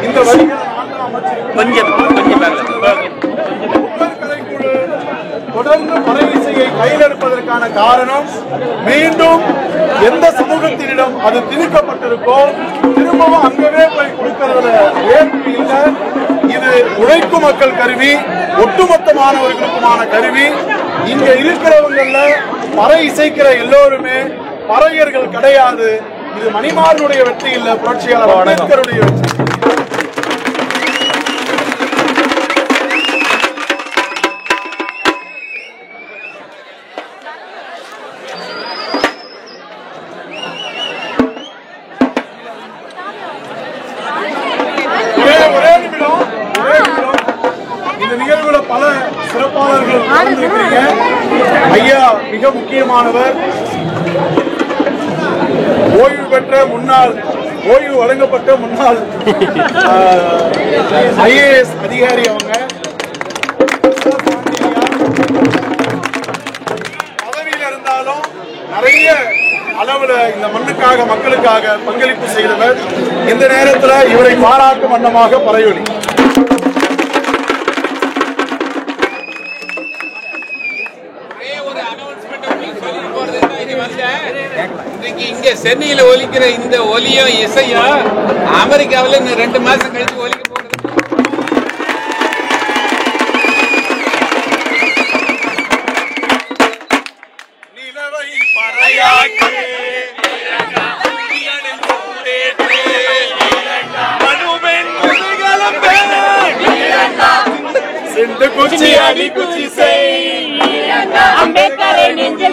இந்த வரிகளை கொஞ்சம் தொடர்ந்து மறை இசையை கையில் எடுப்பதற்கான காரணம், மீண்டும் எந்த சமூகத்தினிடம் அது திணிக்கப்பட்டிருக்கோ திரும்பவும் அங்கவே போய் கொடுக்கறதுல ஏற்பு இல்லை. இது உழைக்கும் மக்கள் கருவி, ஒட்டுமொத்தமானவர்களுக்குமான கருவி. இங்க இருக்கிறவங்கல்ல மறை இசைக்கிற எல்லோருமே பறையர்கள் கிடையாது. இது மணிமாறனுடைய வெற்றி இல்ல, புரட்சியாளர் அம்பேத்கருடைய வெற்றி. ஒரே நிமிடம். இந்த நிகழ்வுல பல சிறப்பாளர்கள் கலந்துருக்கிறீங்க. ஐயா மிக முக்கியமானவர், ஓய்வு பெற்ற முன்னாள், ஓய்வு வழங்கப்பட்ட முன்னாள் IAS அதிகாரி. அவங்க பதவியில் இருந்தாலும் நிறைய அளவுல இந்த மண்ணுக்காக மக்களுக்காக பங்களிப்பு செய்தவர். இந்த நேரத்தில் இவரை பாராட்டும் வண்ணமாக பறையொலி. இங்க சென்னையில ஒலிக்கிற இந்த ஒலியும் இசையும் அமெரிக்காவில் இன்னும் 2 மாசம் கழிச்சு ஒலிக்க போறது. நிலவை பறையாக்கே சென்று குச்சி அடி குச்சி செய் அம்பேத்கரை நெஞ்ச